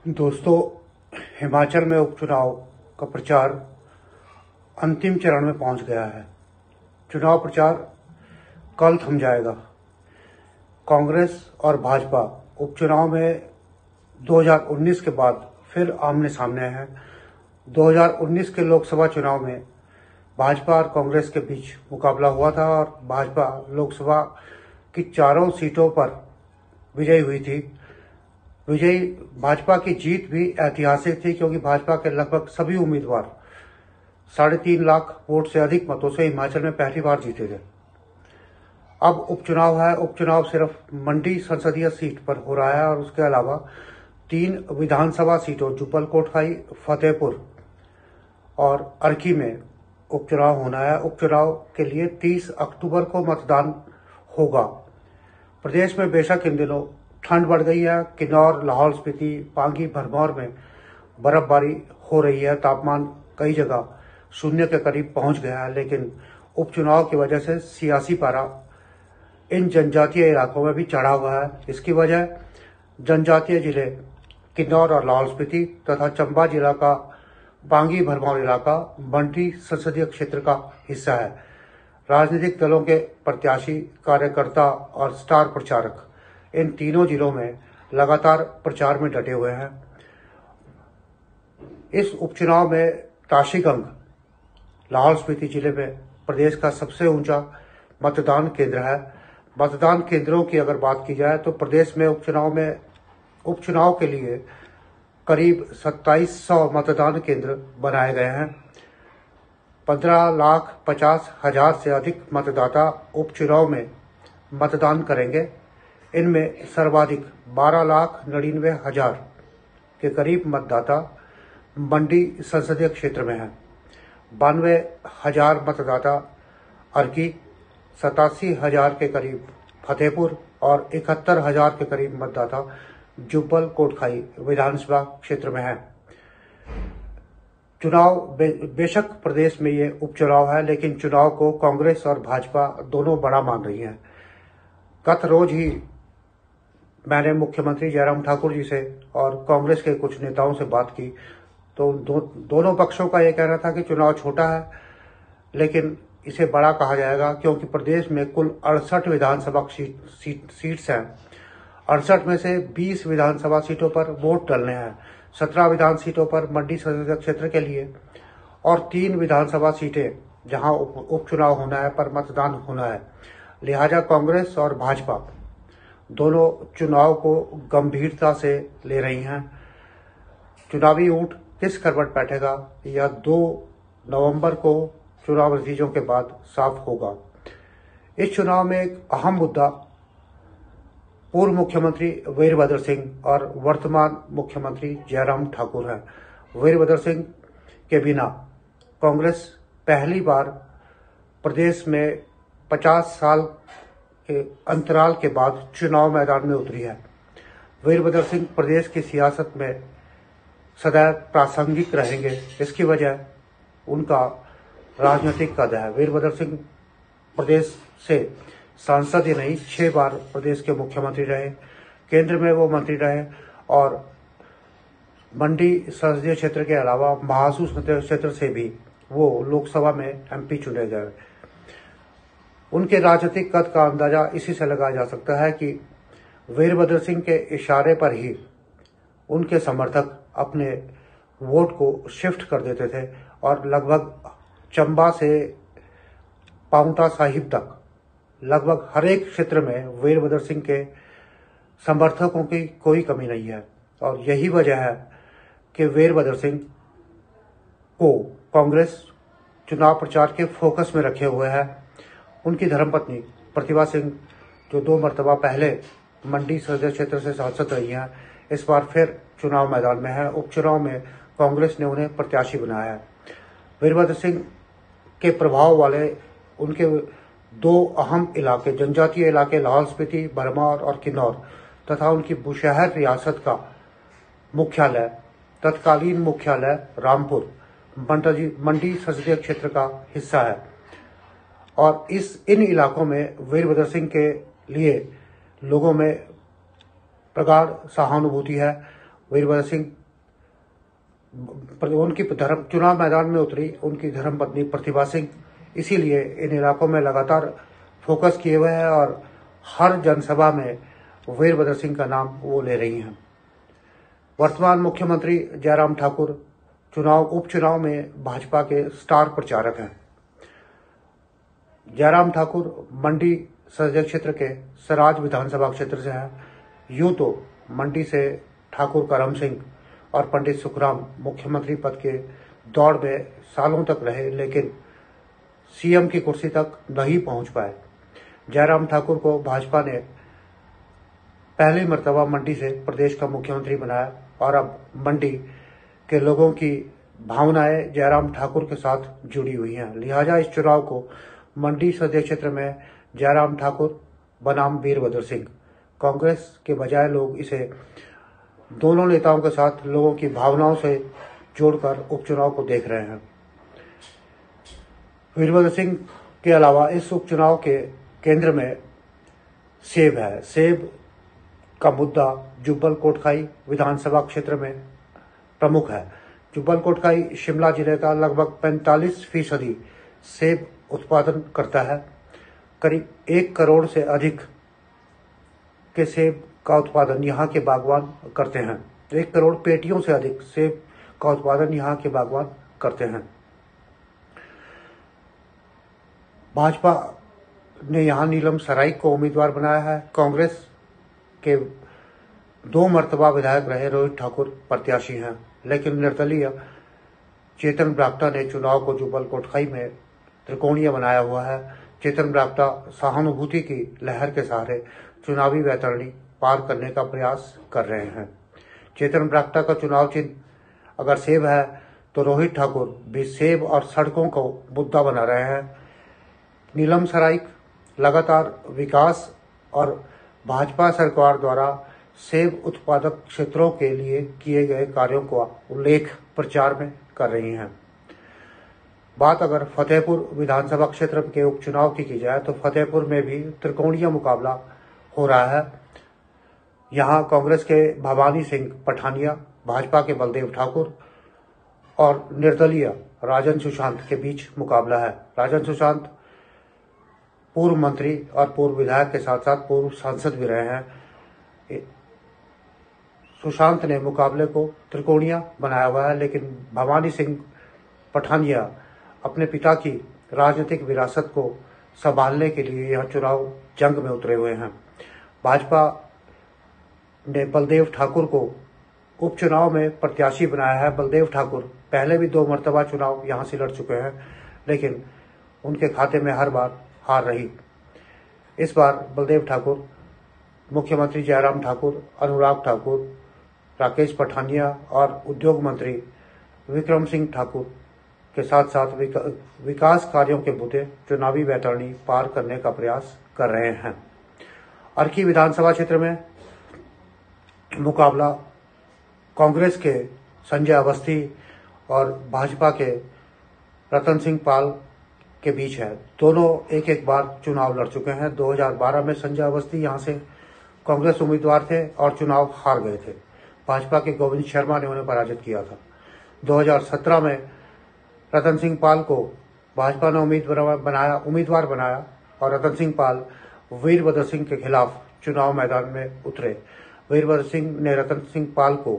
दोस्तों, हिमाचल में उपचुनाव का प्रचार अंतिम चरण में पहुंच गया है। चुनाव प्रचार कल थम जाएगा। कांग्रेस और भाजपा उपचुनाव में 2019 के बाद फिर आमने सामने हैं। 2019 के लोकसभा चुनाव में भाजपा और कांग्रेस के बीच मुकाबला हुआ था और भाजपा लोकसभा की चारों सीटों पर विजयी हुई थी। भाजपा की जीत भी ऐतिहासिक थी क्योंकि भाजपा के लगभग सभी उम्मीदवार 3.5 लाख वोट से अधिक मतों से हिमाचल में पहली बार जीते थे। अब उपचुनाव है। उपचुनाव सिर्फ मंडी संसदीय सीट पर हो रहा है और उसके अलावा 3 विधानसभा सीटों जुब्बल कोटखाई, फतेहपुर और अर्की में उपचुनाव होना है। उपचुनाव के लिए 30 अक्टूबर को मतदान होगा। प्रदेश में बेशक इन दिनों ठंड बढ़ गई है। किन्नौर, लाहौल स्पीति, पांगी, भरमौर में बर्फबारी हो रही है। तापमान कई जगह शून्य के करीब पहुंच गया है, लेकिन उपचुनाव की वजह से सियासी पारा इन जनजातीय इलाकों में भी चढ़ा हुआ है। इसकी वजह जनजातीय जिले किन्नौर और लाहौल स्पीति तथा चंबा जिला का पांगी भरमौर इलाका मंडी संसदीय क्षेत्र का हिस्सा है। राजनीतिक दलों के प्रत्याशी, कार्यकर्ता और स्टार प्रचारक इन तीनों जिलों में लगातार प्रचार में डटे हुए हैं। इस उपचुनाव में ताशीगंग लाहौल स्पीति जिले में प्रदेश का सबसे ऊंचा मतदान केंद्र है। मतदान केंद्रों की अगर बात की जाए तो प्रदेश में उपचुनाव के लिए करीब 2700 मतदान केंद्र बनाए गए हैं। 15,50,000 से अधिक मतदाता उपचुनाव में मतदान करेंगे। इनमें सर्वाधिक 12,99,000 के करीब मतदाता मंडी संसदीय क्षेत्र में हैं। 92,000 मतदाता अर्की, 87,000 के करीब फतेहपुर और 71,000 के करीब मतदाता जुब्बल कोटखाई विधानसभा क्षेत्र में हैं। चुनाव बेशक प्रदेश में ये उपचुनाव है, लेकिन चुनाव को कांग्रेस और भाजपा दोनों बड़ा मान रही हैं। गत रोज ही मैंने मुख्यमंत्री जयराम ठाकुर जी से और कांग्रेस के कुछ नेताओं से बात की तो दोनों पक्षों का ये कहना था कि चुनाव छोटा है, लेकिन इसे बड़ा कहा जाएगा क्योंकि प्रदेश में कुल 68 विधानसभा सीट्स हैं। 68 में से 20 विधानसभा सीटों पर वोट डालने हैं, 17 विधान सीटों पर मंडी संसदीय क्षेत्र के लिए और 3 विधानसभा सीटें जहां उपचुनाव होना है पर मतदान होना है। लिहाजा कांग्रेस और भाजपा दोनों चुनाव को गंभीरता से ले रही हैं। चुनावी ऊंट किस करवट बैठेगा या 2 नवंबर को चुनाव नतीजों के बाद साफ होगा। इस चुनाव में एक अहम मुद्दा पूर्व मुख्यमंत्री वीरभद्र सिंह और वर्तमान मुख्यमंत्री जयराम ठाकुर हैं। वीरभद्र सिंह के बिना कांग्रेस पहली बार प्रदेश में 50 साल के अंतराल के बाद चुनाव मैदान में उतरी है। वीरभद्र सिंह प्रदेश की सियासत में सदैव प्रासंगिक रहेंगे। इसकी वजह उनका राजनीतिक कद है। वीरभद्र सिंह प्रदेश से सांसद ही नहीं 6 बार प्रदेश के मुख्यमंत्री रहे, केंद्र में वो मंत्री रहे और मंडी संसदीय क्षेत्र के अलावा महासू संसदीय क्षेत्र से भी वो लोकसभा में एमपी चुने गए। उनके राजनीतिक कद का अंदाजा इसी से लगाया जा सकता है कि वीरभद्र सिंह के इशारे पर ही उनके समर्थक अपने वोट को शिफ्ट कर देते थे और लगभग चंबा से पांवटा साहिब तक लगभग हर एक क्षेत्र में वीरभद्र सिंह के समर्थकों की कोई कमी नहीं है। और यही वजह है कि वीरभद्र सिंह को कांग्रेस चुनाव प्रचार के फोकस में रखे हुए है। उनकी धर्मपत्नी प्रतिभा सिंह, जो 2 मरतबा पहले मंडी संसदीय क्षेत्र से सांसद रही हैं, इस बार फिर चुनाव मैदान में है। उपचुनाव में कांग्रेस ने उन्हें प्रत्याशी बनाया है। वीरभद्र सिंह के प्रभाव वाले उनके 2 अहम इलाके, जनजातीय इलाके लाहौल स्पीति, भरमौर और किन्नौर तथा उनकी बुशहर रियासत का मुख्यालय, तत्कालीन मुख्यालय रामपुर मंडी संसदीय क्षेत्र का हिस्सा है। और इन इलाकों में वीरभद्र सिंह के लिए लोगों में प्रगाढ़ सहानुभूति है। वीरभद्र सिंह उनकी धर्म चुनाव मैदान में उतरी उनकी धर्मपत्नी प्रतिभा सिंह, इसीलिए इन इलाकों में लगातार फोकस किए हुए हैं और हर जनसभा में वीरभद्र सिंह का नाम वो ले रही हैं। वर्तमान मुख्यमंत्री जयराम ठाकुर उपचुनाव में भाजपा के स्टार प्रचारक हैं। जयराम ठाकुर मंडी संसदीय क्षेत्र के सराज विधानसभा क्षेत्र से हैं। यूं तो मंडी से ठाकुर करम सिंह और पंडित सुखराम मुख्यमंत्री पद के दौड़ में सालों तक रहे, लेकिन सीएम की कुर्सी तक नहीं पहुंच पाए। जयराम ठाकुर को भाजपा ने पहली मर्तबा मंडी से प्रदेश का मुख्यमंत्री बनाया और अब मंडी के लोगों की भावनाएं जयराम ठाकुर के साथ जुड़ी हुई हैं। लिहाजा इस चुनाव को मंडी संसदीय क्षेत्र में जयराम ठाकुर बनाम वीरभद्र सिंह, कांग्रेस के बजाय लोग इसे दोनों नेताओं के साथ लोगों की भावनाओं से जोड़कर उपचुनाव को देख रहे हैं। वीरभद्र सिंह के अलावा इस उपचुनाव के केंद्र में सेब है। सेब का मुद्दा जुब्बल कोटखाई विधानसभा क्षेत्र में प्रमुख है। जुब्बल कोटखाई शिमला जिले का लगभग 45% सेब उत्पादन करता है। करीब 1 करोड़ से अधिक के सेब का उत्पादन यहाँ के बागवान करते हैं। 1 करोड़ पेटियों से अधिक सेब का उत्पादन यहाँ के बागवान करते हैं। भाजपा ने यहाँ नीलम सराइक को उम्मीदवार बनाया है। कांग्रेस के 2 मर्तबा विधायक रहे रोहित ठाकुर प्रत्याशी हैं, लेकिन निर्दलीय चेतन ब्राक्टा ने चुनाव को जुब्बल कोटखाई में त्रिकोणीय बनाया हुआ है। चेतन ब्राक्टा सहानुभूति की लहर के सहारे चुनावी वैतरणी पार करने का प्रयास कर रहे हैं। चेतन ब्राक्टा का चुनाव चिन्ह अगर सेब है तो रोहित ठाकुर भी सेब और सड़कों को मुद्दा बना रहे हैं। नीलम सराइक लगातार विकास और भाजपा सरकार द्वारा सेब उत्पादक क्षेत्रों के लिए किए गए कार्यों का उल्लेख प्रचार में कर रही हैं। बात अगर फतेहपुर विधानसभा क्षेत्र के उपचुनाव की जाए तो फतेहपुर में भी त्रिकोणीय मुकाबला हो रहा है। यहां कांग्रेस के भवानी सिंह पठानिया, भाजपा के बलदेव ठाकुर और निर्दलीय राजन सुशांत के बीच मुकाबला है। राजन सुशांत पूर्व मंत्री और पूर्व विधायक के साथ साथ पूर्व सांसद भी रहे हैं। सुशांत ने मुकाबले को त्रिकोणीय बनाया हुआ है, लेकिन भवानी सिंह पठानिया अपने पिता की राजनीतिक विरासत को संभालने के लिए यह चुनाव जंग में उतरे हुए हैं। भाजपा ने बलदेव ठाकुर को उपचुनाव में प्रत्याशी बनाया है। बलदेव ठाकुर पहले भी 2 मर्तबा चुनाव यहां से लड़ चुके हैं, लेकिन उनके खाते में हर बार हार रही। इस बार बलदेव ठाकुर मुख्यमंत्री जयराम ठाकुर, अनुराग ठाकुर, राकेश पठानिया और उद्योग मंत्री विक्रम सिंह ठाकुर के साथ साथ विकास कार्यों के मुद्दे चुनावी वैतरणी पार करने का प्रयास कर रहे हैं। अर्की विधानसभा क्षेत्र में मुकाबला कांग्रेस के संजय अवस्थी और भाजपा के रतन सिंह पाल के बीच है। दोनों एक बार चुनाव लड़ चुके हैं। 2012 में संजय अवस्थी यहां से कांग्रेस उम्मीदवार थे और चुनाव हार गए थे। भाजपा के गोविंद शर्मा ने उन्हें पराजित किया था। 2017 में रतन सिंह पाल को भाजपा ने उम्मीदवार बनाया और रतन सिंह पाल वीरभद्र सिंह के खिलाफ चुनाव मैदान में उतरे। वीरभद्र सिंह ने रतन सिंह पाल को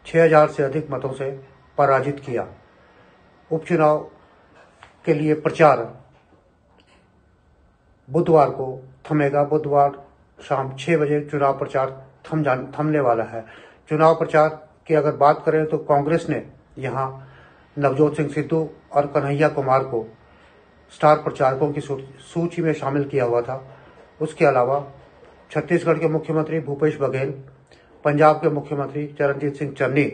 6000 से अधिक मतों से पराजित किया। उपचुनाव के लिए प्रचार बुधवार को थमेगा। बुधवार शाम 6 बजे चुनाव प्रचार थमने वाला है। चुनाव प्रचार की अगर बात करें तो कांग्रेस ने यहां नवजोत सिंह सिद्धू और कन्हैया कुमार को स्टार प्रचारकों की सूची में शामिल किया हुआ था। उसके अलावा छत्तीसगढ़ के मुख्यमंत्री भूपेश बघेल, पंजाब के मुख्यमंत्री चरणजीत सिंह चन्नी,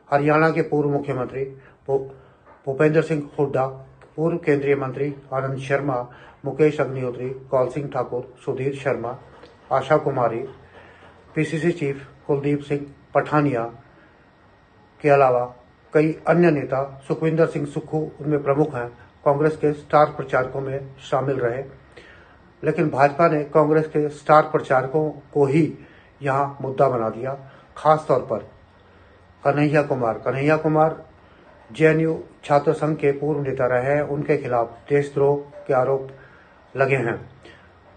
हरियाणा के पूर्व मुख्यमंत्री भूपेंद्र सिंह हुड्डा, पूर्व केंद्रीय मंत्री आनंद शर्मा, मुकेश अग्निहोत्री, कौल सिंह ठाकुर, सुधीर शर्मा, आशा कुमारी, पीसीसी चीफ कुलदीप सिंह पठानिया के अलावा कई अन्य नेता, सुखविंदर सिंह सुक्खू उनमें प्रमुख हैं, कांग्रेस के स्टार प्रचारकों में शामिल रहे। लेकिन भाजपा ने कांग्रेस के स्टार प्रचारकों को ही यहां मुद्दा बना दिया। खास तौर पर कन्हैया कुमार जेएनयू छात्र संघ के पूर्व नेता रहे हैं। उनके खिलाफ देशद्रोह के आरोप लगे हैं।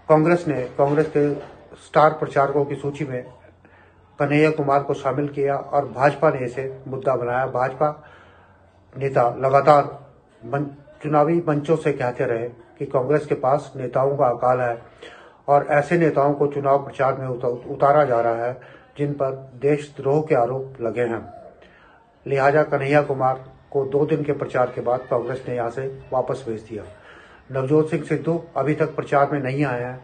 कांग्रेस के स्टार प्रचारकों की सूची में कन्हैया कुमार को शामिल किया और भाजपा ने इसे मुद्दा बनाया। भाजपा नेता लगातार चुनावी मंचों से कहते रहे कि कांग्रेस के पास नेताओं का अकाल है और ऐसे नेताओं को चुनाव प्रचार में उतारा जा रहा है जिन पर देशद्रोह के आरोप लगे हैं। लिहाजा कन्हैया कुमार को 2 दिन के प्रचार के बाद कांग्रेस ने यहां से वापस भेज दिया। नवजोत सिंह सिद्धू अभी तक प्रचार में नहीं आए हैं,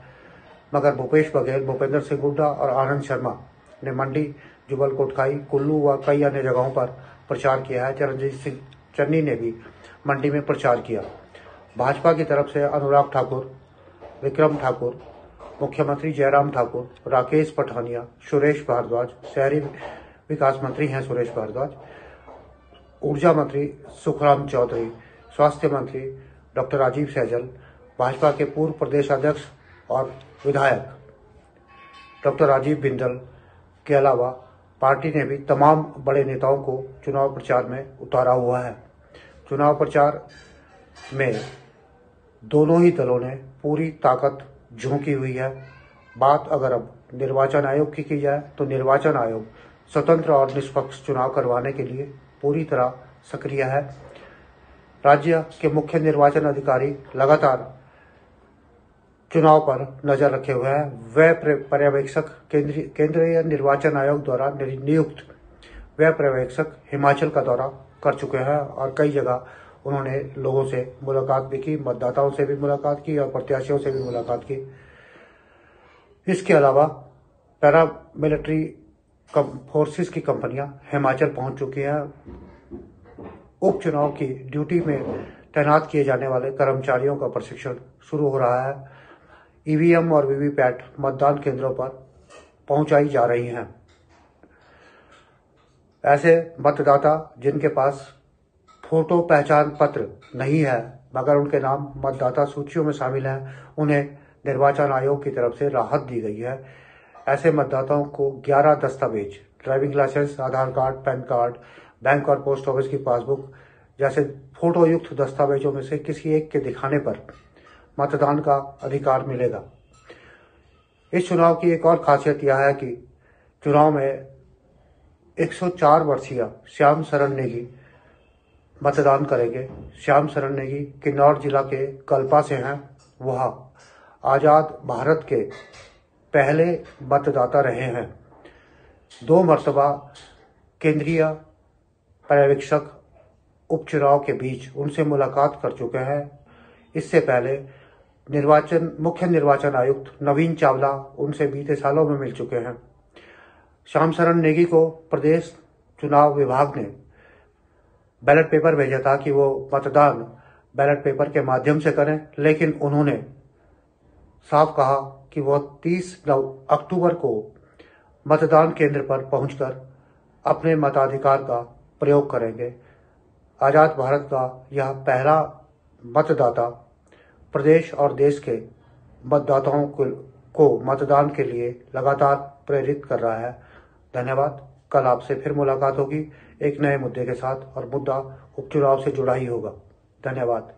मगर भूपेश बघेल, भूपेंद्र सिंह हुड्डा और आनंद शर्मा ने मंडी, जुबल कोटखाई, कुल्लू व कई अन्य जगहों पर प्रचार किया है। चरणजीत सिंह चन्नी ने भी मंडी में प्रचार किया। भाजपा की तरफ से अनुराग ठाकुर, विक्रम ठाकुर, मुख्यमंत्री जयराम ठाकुर, राकेश पठानिया, सुरेश भारद्वाज, शहरी विकास मंत्री हैं सुरेश भारद्वाज, ऊर्जा मंत्री सुखराम चौधरी, स्वास्थ्य मंत्री डॉक्टर राजीव सहजल, भाजपा के पूर्व प्रदेश अध्यक्ष और विधायक डॉक्टर राजीव बिंदल के अलावा पार्टी ने भी तमाम बड़े नेताओं को चुनाव प्रचार में उतारा हुआ है। चुनाव प्रचार में दोनों ही दलों ने पूरी ताकत झोंकी हुई है। बात अगर अब निर्वाचन आयोग की जाए तो निर्वाचन आयोग स्वतंत्र और निष्पक्ष चुनाव करवाने के लिए पूरी तरह सक्रिय है। राज्य के मुख्य निर्वाचन अधिकारी लगातार चुनाव पर नजर रखे हुए हैं। वह पर्यवेक्षक केंद्रीय निर्वाचन आयोग द्वारा नियुक्त वह पर्यवेक्षक हिमाचल का दौरा कर चुके हैं और कई जगह उन्होंने लोगों से मुलाकात भी की, मतदाताओं से भी मुलाकात की और प्रत्याशियों से भी मुलाकात की। इसके अलावा पैरामिलिट्री फोर्सेस की कंपनियां हिमाचल पहुंच चुकी हैं। उपचुनाव की ड्यूटी में तैनात किए जाने वाले कर्मचारियों का प्रशिक्षण शुरू हो रहा है। ईवीएम और वीवीपैट मतदान केंद्रों पर पहुंचाई जा रही हैं। ऐसे मतदाता जिनके पास फोटो पहचान पत्र नहीं है मगर उनके नाम मतदाता सूचियों में शामिल हैं, उन्हें निर्वाचन आयोग की तरफ से राहत दी गई है। ऐसे मतदाताओं को 11 दस्तावेज, ड्राइविंग लाइसेंस, आधार कार्ड, पैन कार्ड, बैंक और पोस्ट ऑफिस की पासबुक जैसे फोटो युक्त दस्तावेजों में से किसी एक के दिखाने पर मतदान का अधिकार मिलेगा। इस चुनाव की एक और खासियत यह है कि चुनाव में 104 वर्षीय श्याम शरण नेगी मतदान करेंगे। श्याम शरण नेगी किन्नौर जिला के कल्पा से हैं। वह आजाद भारत के पहले मतदाता रहे हैं। 2 मर्तबा केंद्रीय पर्यवेक्षक उपचुनाव के बीच उनसे मुलाकात कर चुके हैं। इससे पहले मुख्य निर्वाचन आयुक्त नवीन चावला उनसे बीते सालों में मिल चुके हैं। श्याम शरण नेगी को प्रदेश चुनाव विभाग ने बैलेट पेपर भेजा था कि वो मतदान बैलेट पेपर के माध्यम से करें, लेकिन उन्होंने साफ कहा कि वो 30 अक्टूबर को मतदान केंद्र पर पहुंचकर अपने मताधिकार का प्रयोग करेंगे। आजाद भारत का यह पहला मतदाता प्रदेश और देश के मतदाताओं को मतदान के लिए लगातार प्रेरित कर रहा है। धन्यवाद। कल आपसे फिर मुलाकात होगी एक नए मुद्दे के साथ और मुद्दा उपचुनाव से जुड़ा ही होगा। धन्यवाद।